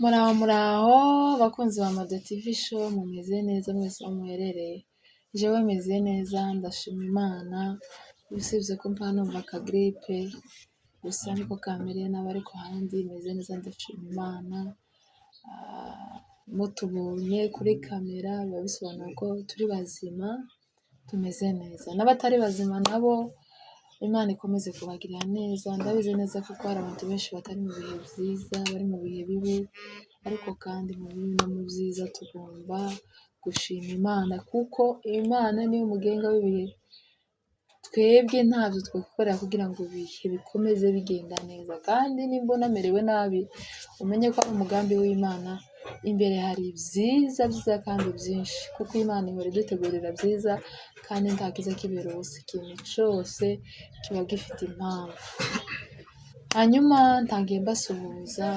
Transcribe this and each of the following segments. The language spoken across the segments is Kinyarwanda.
Muraho bakunzi ba Mado TV show mumeze neza mwese aho muherereye, jewe meze neza ndashima Imana, usibye ko mpa numva akagripe gusa niko kamereye n'abari ku handi meze neza ndashima Imana. Mutubonye kuri kamera biba bisobanura ko turi bazima tumeze neza, n'abatari bazima nabo Imana ikomeze kubagirira neza. Ndabizi neza kuko hari abantu benshi batari mu bihe byiza, bari mu bihe bibi, ariko kandi mu bibi no mu byiza tugomba gushima Imana kuko Imana niyo mugenga w'ibihe. Twebwe ntabyo twikorera kugira ngo ibihe bikomeze bigenda neza, kandi nimbona merewe nabi umenye ko ari umugambi w'Imana. Imbere hari byiza byiza kandi byinshi, kuko Imana ihora idutegurira byiza kandi nta kiza kibera ubusa. Ikintu cyose kiba gifite impamvu. Hanyuma ntangiye mbasuhuza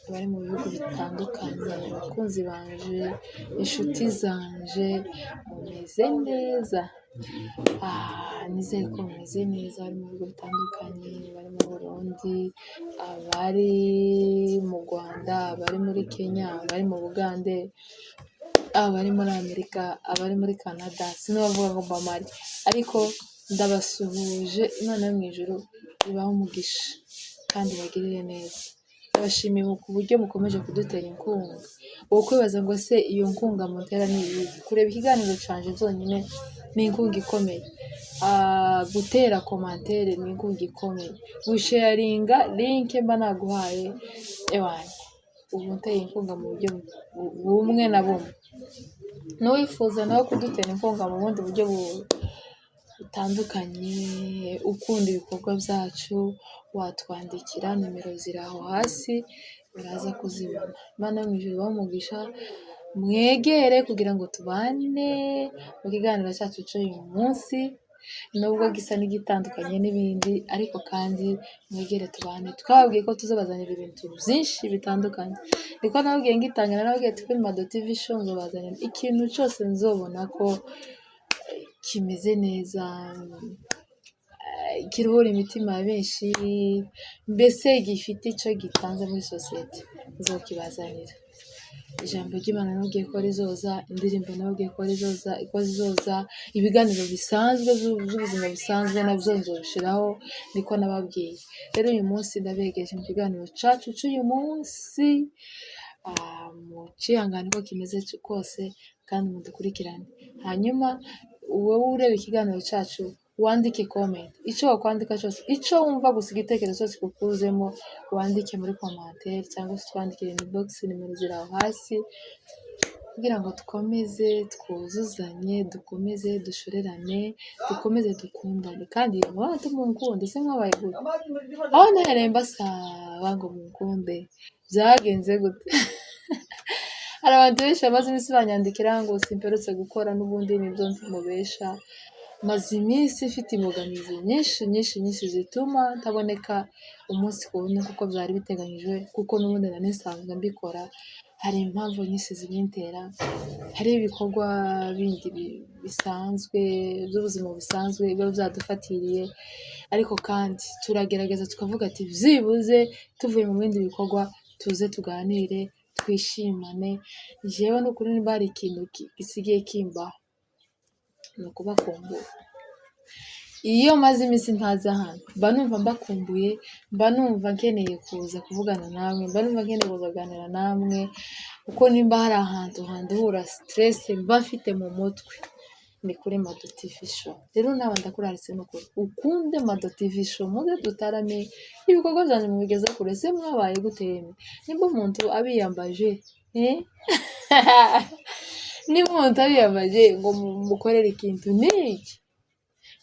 abari mu bihugu bitandukanye, abakunzi banje, inshuti zanje, mumeze neza. Nizeye ko mumeze neza, bari mu bihugu bitandukanye, bari mu Burundi, abari mu Rwanda, abari muri Kenya, abari mu Bugande, abari muri Amerika, abari muri Canada, sinabavuga ngo mbamare, ariko ndabasuhuje. Imana yo mu ijuru ibahe umugisha kandi bagirire neza. Ndabashimiye ku buryo mukomeje kudutera inkunga. Wowe kwibaza ngo se iyo nkunga mutera ni iyi? Kureba ikiganiro canje byonyine ni inkunga ikomeye. Gutera komantere ni inkunga ikomeye. Gusharinga link mba naguhaye ewanjye, ubu nteye inkunga mu buryo bumwe na bumwe. N'uwifuza nawe kudutera inkunga mu bundi buryo butandukanye, ukunda ibikorwa byacu, watwandikira, nimero ziri aho hasi uraza kuzibona. Imana yo mu ijuru ibahe umugisha, mwegere kugira ngo tubane mu kiganiro cyacu cy'uyu munsi, nubwo gisa n'igitandukanye n'ibindi, ariko kandi mwegere tubane. Twababwiye ko tuzabazanira ibintu byinshi bitandukanye, niko nababwiye ngitangira, nababwiye kuri Mado TV show nzobazanira ikintu cyose nzobona ko kimeze neza, kiruhura imitima ya benshi, mbese gifite icyo gitanze muri sosiyete, nzokibazanira. Ijambo ry'Imana nababwiye ko rizoza, indirimbo nababwiye ko rizoza, ibiganiro bisanzwe by'ubuzima bisanzwe nabyo nzobishiraho, niko nababwiye. Rero uyu munsi ndabegeje mu kiganiro cacu cy'uyu munsi, mucihangane ko kimeze kose kandi mudukurikirane. Hanyuma wowe ureba ikiganiro cyacu wandike comment, icyo wakwandika cyose, icyo wumva gusa igitekerezo cyose kukuzemo wandike muri commentaire, cyangwa se twandikire inbox, nimero ziri aho hasi, kugira ngo dukomeze twuzuzanye, dukomeze dushorerane, dukomeze dukundane. Kandi mubana tumukunde, se mwabaye gute? Aho nahereye mbasaba ngo mukunde byagenze gute? Hari abantu benshi bamaze iminsi banyandikira ngo simperutse gukora, n'ubundi nibyo mubesha. Maze iminsi ifite imbogamizi nyinshi zituma ntaboneka umunsi ku wundi kuko byari biteganyijwe, kuko n'ubundi nari nsanzwe mbikora. Hari impamvu nyinshi zibintera, hari ibikorwa bindi bisanzwe by'ubuzima busanzwe biba byadufatiriye, ariko kandi turagerageza tukavuga ati byibuze tuvuye mu bindi bikorwa tuze tuganire, twishimane. Jewe n'ukuri niba hari ikintu gisigaye kimbaho ni ukubakumbura. Iyo maze iminsi ntaza hano mba numva mbakumbuye, mba numva nkeneye kuza kuvugana namwe, mba numva nkeneye kuganira namwe, kuko nimba hari ahantu handihura stress mba mfite mu mutwe ni kuri Mado TV show. Rero nawe ndakuraritse n'ukuri ukunde Mado TV show, muze dutarame, ibikorwa byanjye mubigeze kure. Se mwabaye guteme nimba umuntu abiyambaje niba umuntu abiyambaje ngo mukorere ikintu n'iki,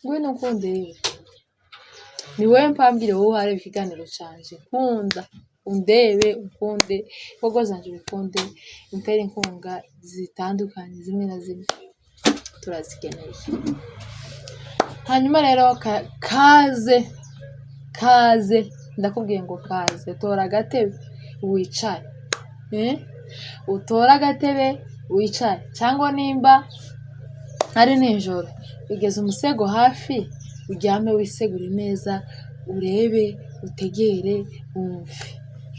ngwino nkunde rero. Ni wowe mpambire, wowe uhareba ikiganiro canje, nkunda undebe, ukunde ibikorwa zanje, bikunde untere inkunga zitandukanye, zimwe na zimwe turazikeneye. Hanyuma rero kaze ndakubwiye ngo kaze, tora agatebe wicare, utora agatebe wicare, cyangwa nimba ari nijoro ugeze umusego hafi, uryame wisegure neza, urebe, utegere, wumve.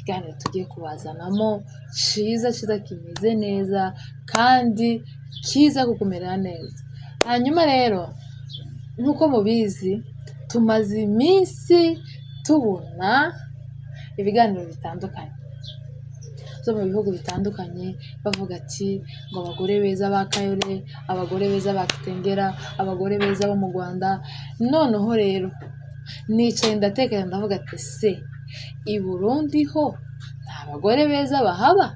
ikiganiro tugiye kubazanamo ciza kimeze neza kandi kiza kukumerera neza. Hanyuma rero nk'uko mubizi tumaze iminsi tubona ibiganiro bitandukanye zo mu bihugu bitandukanye bavuga ati ngo abagore beza ba Kayole, abagore beza ba Kitengera, abagore beza bo mu Rwanda. Noneho rero nicaye ndatekereza ndavuga ati se i Burundi ho nta bagore beza bahaba?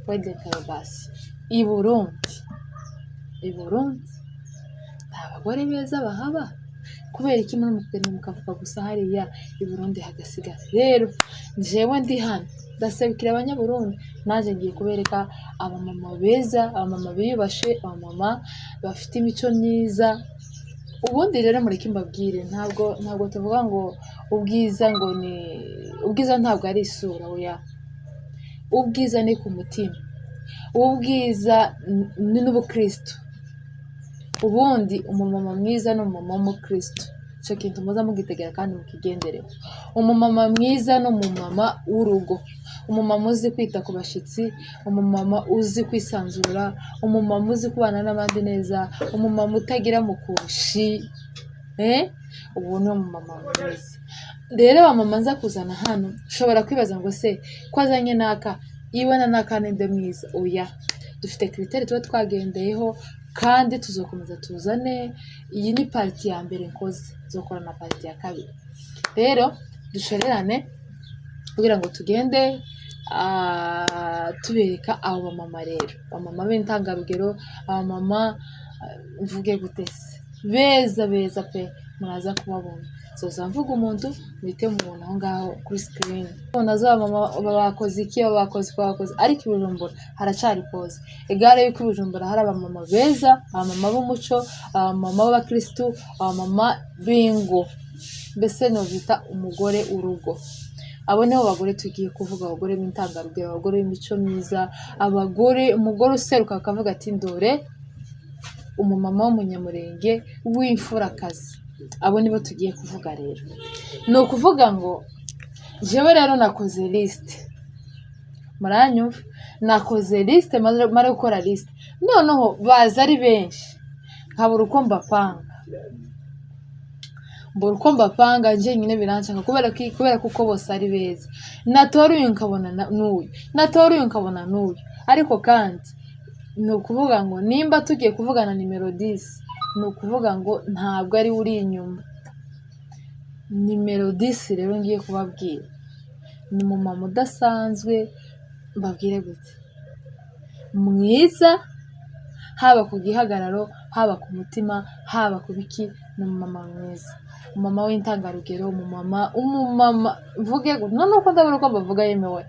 Wedekara basi i Burundi nta bagore beza bahaba? Kubera iki muri mukene mukavuga gusa hariya i Burundi hagasigara? Rero jewe ndi hano ndasabikira abanyaburundi, naje ngiye kubereka abamama beza, abamama biyubashe, abamama bafite imico myiza. Ubundi rero mureke mbabwire, ntabwo tuvuga ngo ubwiza ntabwo ari isura, oya. Ubwiza ni ku mutima, ubwiza ni n'ubukristo. Ubundi umumama mwiza ni umumama w'umukristo, icyo kintu muza mugitegera kandi mukigendereho. Umumama mwiza ni umumama w'urugo, umumama uzi kwita ku bashitsi, umumama uzi kwisanzura, umumama uzi kubana n'abandi neza, umumama utagira mukushi. Ubu ni umumama mwiza. Rero abamama nza kuzana hano ushobora kwibaza ngo se ko azanye naka ibona naka ninde mwiza? Oya, dufite critère tuba twagendeyeho kandi tuzokomeza tuzane. Iyi ni parti ya mbere nkoze, zokora na parti ya kabiri. Rero dushorerane kugira ngo tugende tubereka abo bamama. Rero abamama b'intangarugero, abamama mvuge gutese beza pe, muraza kubabona. Zoza mvuga umuntu mwite mubona aho ngaho kuri screen. Nazo abamama bakoze iki, bakoze ariko i Bujumbura haracari pose. Egare yuko i Bujumbura hari abamama beza, abamama b'umuco, abamama b'abakristu, abamama b'ingo, mbese no bita umugore urugo. Abo nibo bagore tugiye kuvuga, abagore b'intangarugero, abagore b'imico myiza, umugore useruka akavuga ati ndore umumama w'umunyamurenge w'imfurakazi. Abo nibo tugiye kuvuga. Rero ni ukuvuga ngo jewe rero nakoze liste, muranyumva? Nakoze liste, mara gukora liste noneho baza ari benshi, nkabura uko mbapanga nje nyine birancanga kubera kuko bose ari beza. Natora uyu nkabona n'uyu, natora uyu nkabona n'uyu. Ariko kandi ni ukuvuga ngo nimba tugiye kuvugana nimero 10, ni ukuvuga ngo ntabwo ari uri inyuma. Nimero 10 rero ngiye kubabwira ni umumama udasanzwe. Mbabwire gute? Mwiza, haba ku gihagararo, haba ku mutima, haba ku biki. Ni umumama mwiza, umumama w'intangarugero, umumama mvuge none uko ndabona uko bavuga yemewe,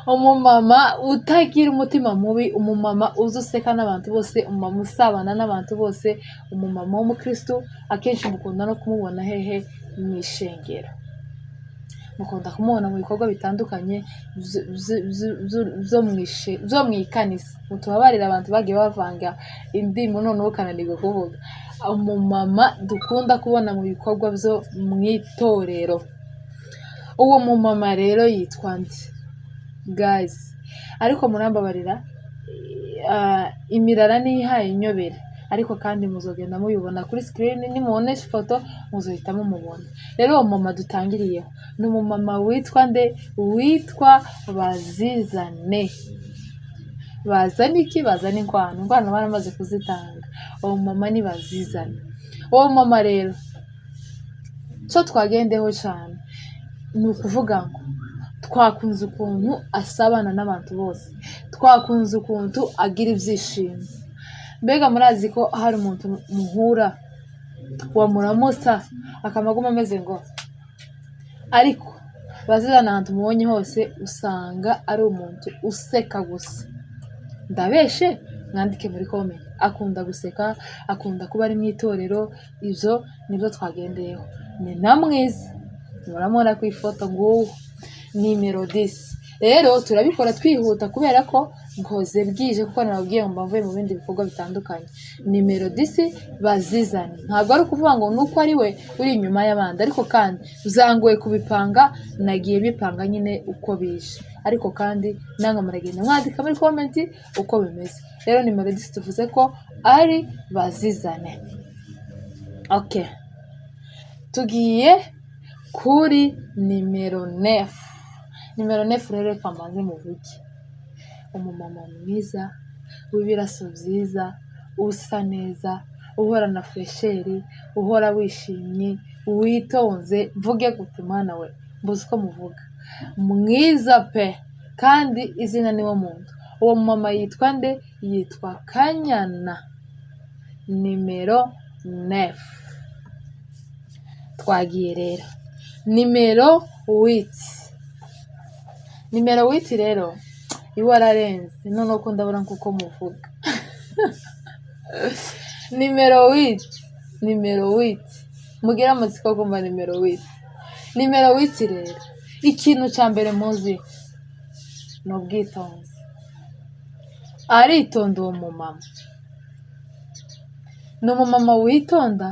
umumama utagira umutima mubi, umumama uzi useka n'abantu bose, umumama usabana n'abantu bose, umumama w'umukristo. Akenshi mukunda no kumubona hehe? Mu ishengero, mukunda kumubona mu bikorwa bitandukanye byo mu ikanisa. Mutubabarira abantu bagiye bavanga indimi noneho ukananirwa kuvuga. Umumama dukunda kubona mu bikorwa byo mu itorero. Uwo mumama rero yitwa nde guys? Ariko murambabarira, imirara nihaye inyobera, ariko kandi muzogenda mubibona kuri screen. Nimubona ifoto muzohita mumubona. Rero uwo mama dutangiriyeho ni umumama witwa nde? Witwa Bazizane. Bazana iki? Bazana inkwano baramaze kuzitanga. Uwo mama ni Bazizane. Uwo mama rero cyo twagendeho cyane ni ukuvuga ngo twakunze ukuntu asabana n'abantu bose, twakunze ukuntu agira ibyishimo. Mbega murazi ko hari umuntu muhura wamuramutsa akamaguma ameze ngo, ariko Bazizana ahantu mubonye hose usanga ari umuntu useka gusa. Ndabeshe? Mwandike muri comment. Akunda guseka, akunda kuba ari mu itorero. Ibyo nibyo twagendeyeho. Ni na mwiza, muramubona ku ifoto ngo nimero 10. Rero turabikora twihuta kubera ko nkoze bwije kuko nababwiye ngo mbavuye mu bindi bikorwa bitandukanye. Nimero 10 bazizane, ntabwo ari ukuvuga ngo nuko ari we uri inyuma y'abandi, ariko kandi uzangoye kubipanga, nagiye bipanga nyine uko bije, ariko kandi namwe muragenda mwandika muri comment uko bimeze. Rero nimero 10 tuvuze ko ari bazizane. Okay, tugiye kuri nimero 9. Nimero 9 rero reka mbanze muvuge. Umumama mwiza w'ibiraso byiza, usa neza, uhorana fresheri, uhora wishimye, witonze, mvuge gute mwana we, mbuze uko muvuga, mwiza pe, kandi izina niwo muntu. Uwo mumama yitwa nde? Yitwa Kanyana. Nimero 9. Twagiye rero nimero 8. Nimero 8 rero iwe ararenze, none uko ndabona kuko muvuga. Nimero 8 mugira amatsiko kumva nimero 8. Nimero 8 rero ikintu cya mbere muzi ni ubwitonzi. Aritonda uwo mumama, ni umumama witonda,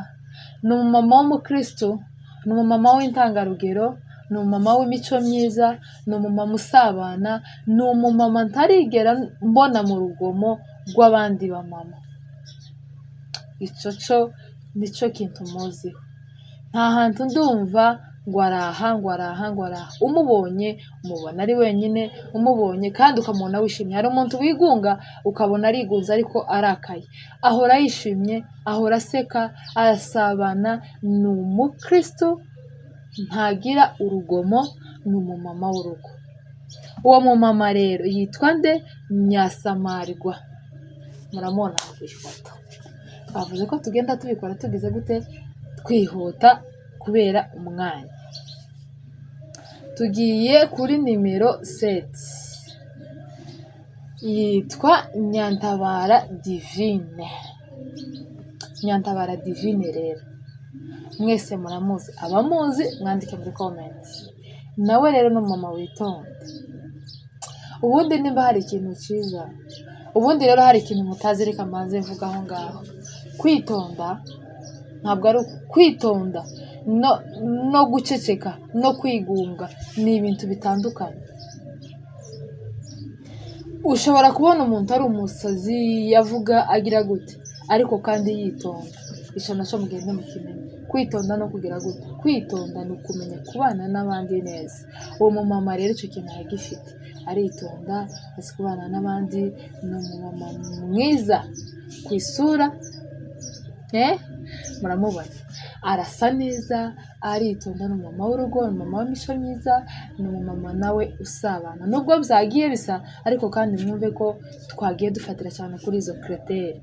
ni umumama w'umukristo, ni umumama w'intangarugero, ni umumama w'imico myiza, ni umumama usabana, ni umumama ntarigera mbona mu rugomo rw'abandi bamama. Ico nico kintu muziho. Nta hantu ndumva ngo araha. Umubonye umubona ari wenyine, umubonye kandi ukamubona wishimye. Hari umuntu wigunga ukabona arigunze ariko arakaye, ahora yishimye, ahora aseka, arasabana, ni umukristo, ntagira urugomo, ni umumama w'urugo. Uwo mumama rero yitwa nde? Nyasamarwa. Muramubona ku ifoto. Twavuze ko tugenda tubikora tugize gute? Twihuta kubera umwanya. Tugiye kuri nimero 7. Yitwa Nyantabara Divine. Nyantabara Divine rero mwese muramuzi, abamuzi mwandike muri comment. Nawe rero ni umumama witonda. Ubundi nimba hari ikintu cyiza, ubundi rero hari ikintu mutazi, reka mbanze mvuga aho ngaho. Kwitonda ntabwo ari kwitonda no guceceka no kwigunga, ni ibintu bitandukanye. Ushobora kubona umuntu ari umusazi, yavuga agira gute, ariko kandi yitonda. Ico naco mugende mukimenya. Kwitonda no kugira gute? Kwitonda ni ukumenya kubana n'abandi neza. Uwo mumama rero icyo kintu aragifite, aritonda, azi kubana n'abandi, ni umumama mwiza ku isura. Muramubona arasa neza, aritonda, ni umumama w'urugo, ni umumama w'imico myiza, ni umumama nawe usabana. Nubwo byagiye bisa, ariko kandi mwumve ko twagiye dufatira cyane kuri izo critère.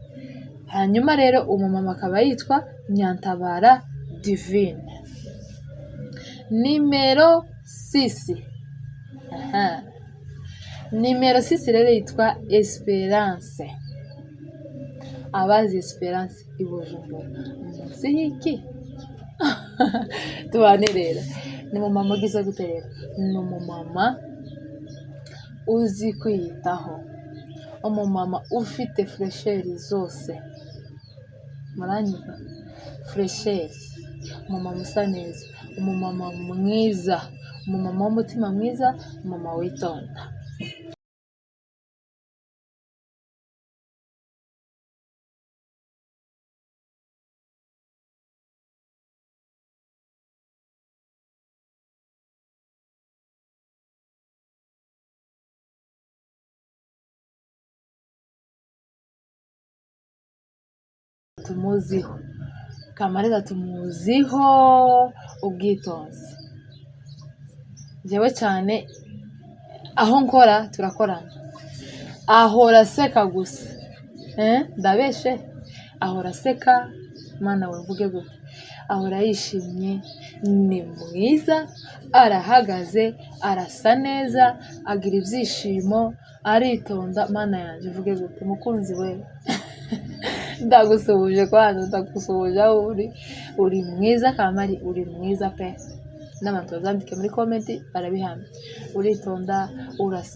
Hanyuma rero umumama akaba yitwa Nyantabara Divine. Nimero 6. Nimero 6 rero yitwa Esperance. Abazi Esperance i Bujumbura munsi y'iki? Tubane rero, ni umumama ugize gute rero? Ni umumama uzi kwiyitaho, umumama ufite fresheri zose. Muranyumva? Fresheri, umumama usa neza, umumama mwiza, umumama w'umutima mwiza, umumama witonda. Tumuziho Kamariza, tumuziho ubwitonzi. Jewe cyane aho nkora turakorana, ahora aseka gusa. Ndabeshe? Ahora aseka, mana we mvuge gute, ahora yishimye, ni mwiza, arahagaze, arasa neza, agira ibyishimo, aritonda. Mana yanjye mvuge gute, mukunzi we ndagusuhuje kwanza, ndagusuhuje aho uri mwiza Kamari, uri mwiza pe. n'abantu bazandike muri comment barabihamya. Uritonda,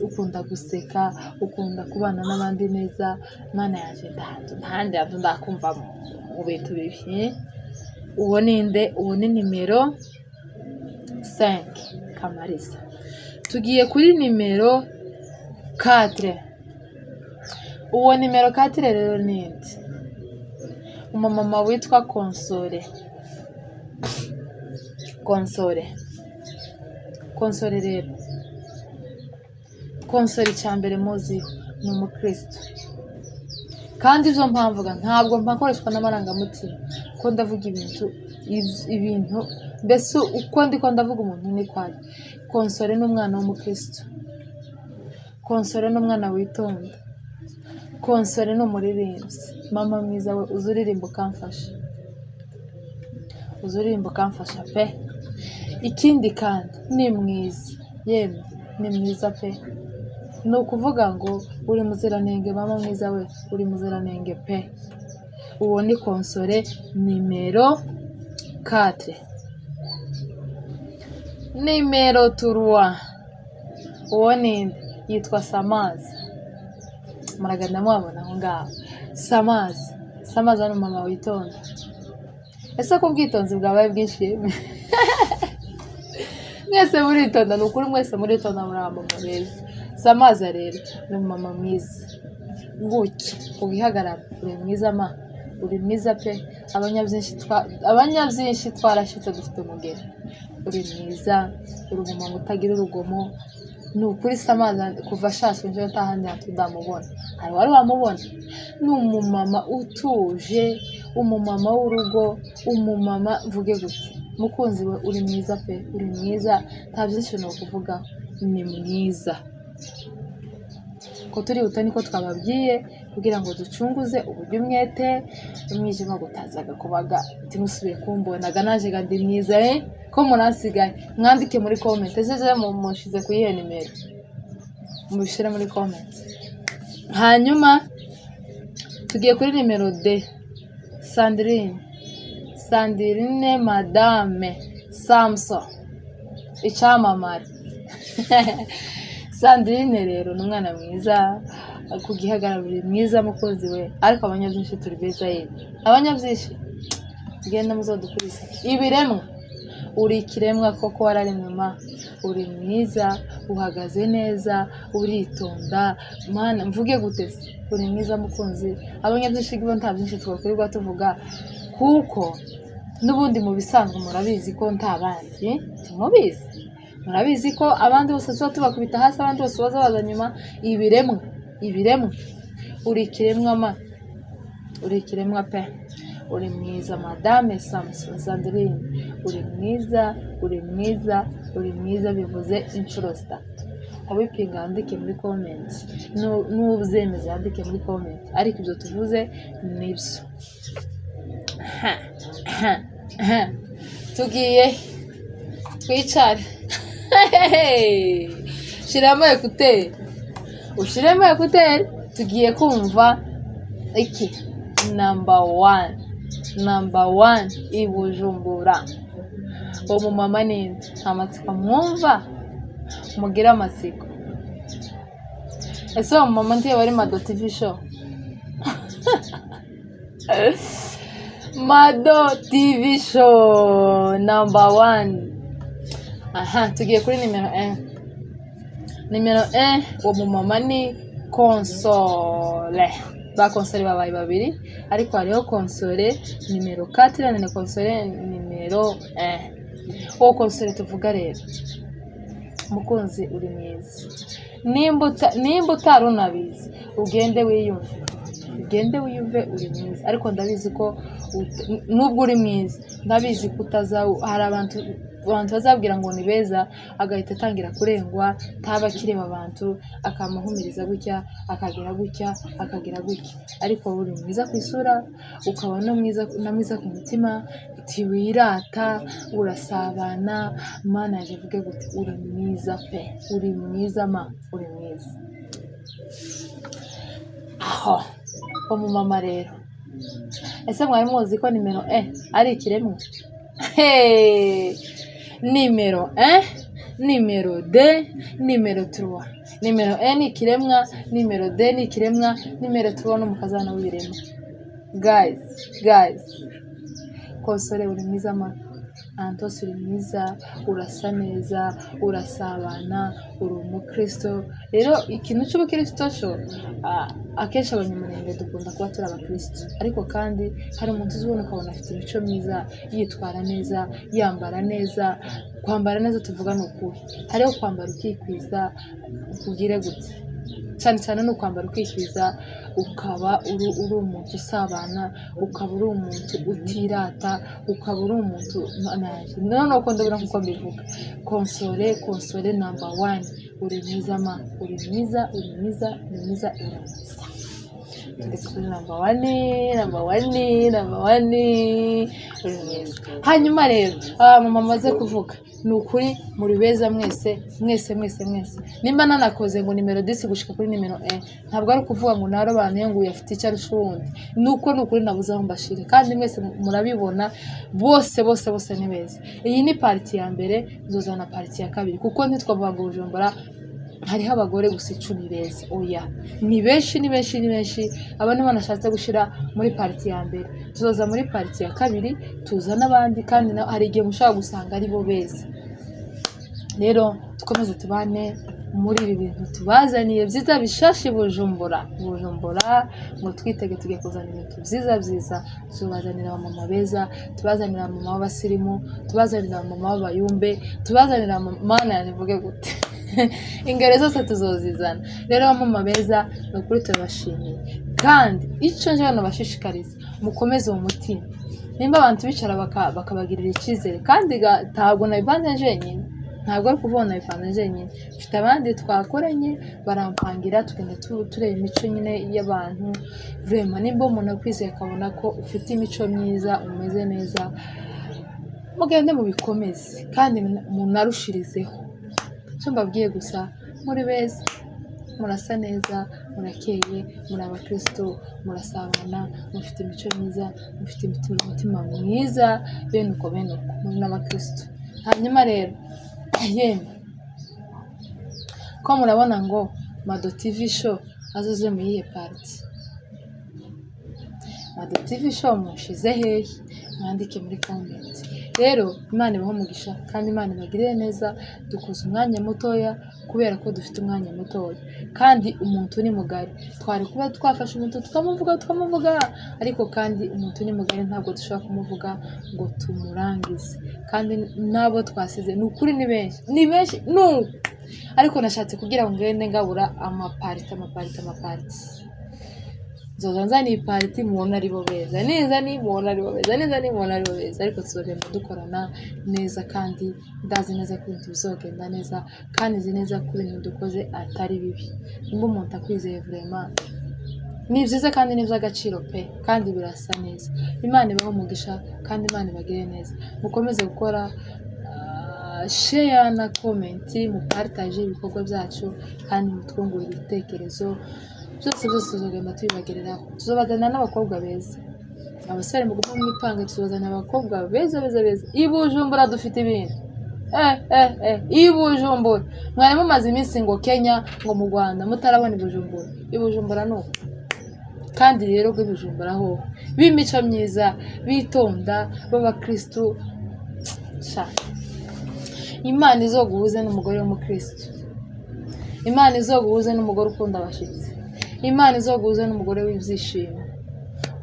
ukunda guseka, ukunda kubana n'abandi neza. Mana yaje ntahandi hantu ndakumva mu bintu bibi. Uwo ninde? Uwo ni nimero 5 Kamariza. Tugiye kuri nimero 4. Uwo nimero 4 rero ninde? Umumama witwa Konsole. Konsole rero, Konsole cyambere muzi ni umukristo, kandi ibyo mpamvuga ntabwo mpakoreshwa n'amarangamutima, ko ndavuga ibintu mbese uko ndiko ndavuga umuntu ni kwari. Konsole ni umwana w'umukristo, Konsole ni umwana witonda, Konsole ni umuririmbyi. Mama mwiza we, uzuririmba ukamfasha pe. Ikindi kandi ni mwiza, yemwe ni mwiza pe. Ni ukuvuga ngo uri muziranenge mama mwiza we, uri muziranenge pe. Uwo ni Konsole nimero 4. Nimero 3, uwo ninde? Yitwa Samazi. Muragenda mwabona aho ngaho. Samazi ni mama witonda. Ese ko ubwitonzi bwabaye bwinshi? Mwese muritonda, ni ukuri mwese muritonda muramba mureza. Samazi rero ni mama mwiza. Nguki ugihagarara, uri mwiza ma, uri mwiza pe. Abanyabyinshi twarashitse dufite umugeni. Uri mwiza, uri umumama utagira urugomo. Ni ukuri Samazi kuva ashashwe nje ntahandi hantu ndamubona. Hari wari wamubona? Ni umumama utuje, umumama w'urugo, umumama mvuge gute. Mukunzi we, uri mwiza pe, uri mwiza, nta byinshi no kuvuga, ni mwiza. Ko turi buta niko twababwiye kugira ngo ducunguze uburyo umwete umwijima gutazaga kubaga timusubire kumbonaga naje gandi mwiza ko muransigaye. Mwandike muri comment ejeje mushize kuyihe nimero, mubishire muri comment. Hanyuma tugiye kuri nimero D, Sandrine Madame Samson, icyamamare. Sandrine rero ni umwana mwiza, kugihagarara mwiza mukozi we, ariko abanyabyinshi turi beza ye. Abanyabyinshi genda muzodukuriza ibiremwa. Uri ikiremwa koko wararemwe ma, uri mwiza, uhagaze neza, uritonda. Mana mvuge gute? Uri mwiza mukunzi. Abanyabyinshi gibo nta byinshi twakurirwa tuvuga, kuko n'ubundi mu bisanzwe murabizi ko ntabandi mubizi. Murabizi ko abandi bose tubakubita hasi, abandi bose baza nyuma. Ibiremwa uri ikiremwa ma, uri ikiremwa pe. Uri mwiza Madame Samson Sandrine, uri mwiza bivuze inshuro 3. Abipinga andike muri comment, n'ubuzemeza andike muri comment, ariko ibyo tuvuze nibyo. Tugiye twicare. Shiramo ekuteri, tugiye kumva iki number 1 i Bujumbura. Uwo mumama ninde? Amatsiko mwumva, mugira amatsiko. Ese uwo mumama ndiye wari Mado TV show? Mado TV show number 1. Tugiye kuri nimero 1. Uwo mumama ni Konsole. Ba Konsole babaye babiri, ariko hariho Konsole nimero 4 na Konsole nimero 1. Uwo Konsole tuvuga rero, mukunzi uri mwiza. Nimba utarunabizi, ugende wiyumve uri mwiza. Ariko ndabizi ko nubwo uri mwiza, ndabizi ko hari abantu bazabwira ngo ni beza, agahita atangira kurengwa, ntaba kireba abantu, akamuhumiriza gutya, akagira gutya. Ariko uri mwiza ku isura, ukaba no mwiza ku mutima, utiwirata, urasabana. Mana yaje vuge gute, uri mwiza pe, uri mwiza ma, uri mwiza. Aho umumama rero, ese mwari muzi ko nimero ari ikiremwa? nimero 1, nimero 2, nimero 3. Nimero 1 ni ikiremwa, nimero 2 ni ikiremwa, nimero 3 ni umukazana w'ibiremwa. Guys, Konsole uri mwiza ma Antos uri mwiza, urasa neza, urasabana, uri umukristo. Rero ikintu cy'ubukristo cyo akenshi abanyamurenge dukunda kuba turi abakristo, ariko kandi hari umuntu uzubona ukabona afite imico myiza, yitwara neza, yambara neza. Kwambara neza tuvuga ni ukuri, hariho kwambara ukikwiza, ukugire gute, cyane no kwambara ukikwiza, ukaba uri umuntu usabana, ukaba uri umuntu utirata, ukaba uri umuntu noneho uko ndabona kuko mbivuga. Konsole number 1, uri mwiza ma, uri mwiza. Tugeze kuri number 1. Hanyuma rero mama amaze kuvuga ni ukuri muri beza mwese. Nimba nanakoze ngo nimero 10 gushika kuri nimero 1, ntabwo ari kuvuga ngo narobanuye ngo uyafite icyo arusha uwundi. Nuko ni ukuri nabuze aho mbashire, kandi mwese murabibona, bose ni beza. Iyi ni party ya mbere, nzozana party ya kabiri, kuko ntitwavuga ngo Bujumbura hariho abagore gusa 10 beza. Oya, ni benshi. Abantu banashatse gushira muri party ya mbere, tuzoza muri party ya kabiri, tuza n'abandi, kandi hari igihe mushaka gusanga ari bo beza. Rero dukomeze tubane muri ibi bintu tubazaniye byiza bishashi Bujumbura, ngo twitege tugiye kuzana ibintu byiza. Tubazanira abamama beza, tubazanira abamama b'abasirimu, tubazanira abamama b'abayumbe, tubazanira mana nivuge gute ingero zose tuzozizana. Rero abamama beza ni ukuri turabashimiye, kandi icyo nje hano bashishikariza, mukomeze mu mutima. Nimba abantu bicara bakabagirira icyizere, kandi ntabwo nabivanze jenyine, ntabwo ari kuvuga nabivanze jenyine, mfite abandi twakoranye barampangira, tugenda tureba imico nyine y'abantu. Vraiment nimba umuntu akwizeye akabona ko ufite imico myiza, umeze neza, mugende mubikomeze kandi munarushirizeho. Cyo mbabwiye gusa, muri beza, murasa neza, murakeye, muri abakristo, murasabana, mufite imico myiza, mufite umutima mwiza, bene uko muri n'abakristo. Hanyuma rero yemwe ko murabona ngo Mado TV show azoze mu yihe party? Mado TV show mushize hehe? Mwandike muri comment. Rero Imana ibaho umugisha, kandi Imana ibagirire neza. Dukoze umwanya mutoya kubera ko dufite umwanya mutoya, kandi umuntu ni mugari. Twari kuba twafashe umuntu tukamuvuga, ariko kandi umuntu ni mugari, ntabwo dushobora kumuvuga ngo tumurangize. Kandi nabo twasize ni ukuri ni benshi ariko nashatse kugira ngo ngende ngabura amaparty. Nzoza ni party mubona ari bo beza, neza ni mubona ari bo beza, ariko tuzogenda dukorana neza, kandi ndazi neza ko ibintu bizogenda neza, kandi nzi neza ko ibintu dukoze atari bibi. Nimba umuntu akwizeye vraiment ni byiza, kandi ni by'agaciro pe, kandi birasa neza. Imana ibaho umugisha, kandi Imana ibagire neza. Mukomeze gukora share na comment, mupartage ibikorwa byacu, kandi mutwungura ibitekerezo. Byose tuzogenda tubibagereraho. Tuzobazana n'abakobwa beza, abasore mugomba mwipanga, tuzobazana abakobwa beza. I Bujumbura dufite ibintu i Bujumbura. Mwari mumaze iminsi ngo Kenya, ngo mu Rwanda mutarabona i Bujumbura nuko. Kandi rero ngo i Bujumbura ho b'imico myiza, bitonda, b'abakristo. Imana izoguhuze n'umugore w'umukristo, Imana izoguhuze n'umugore ukunda abashitsi, Imana izoguhuze n'umugore w'ibyishimo.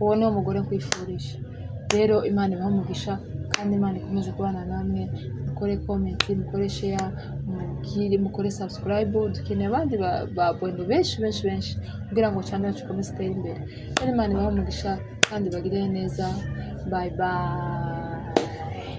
Uwo niwo mugore nkwifurije. Rero Imana ibaho umugisha, kandi Imana ikomeze kubana namwe. Mukore comment, mukore share, mukore subscribe. Dukeneye abandi babone benshi kugira ngo channel yacu ikomeze itere imbere. Imana ibaho umugisha, kandi bagire neza. Bye.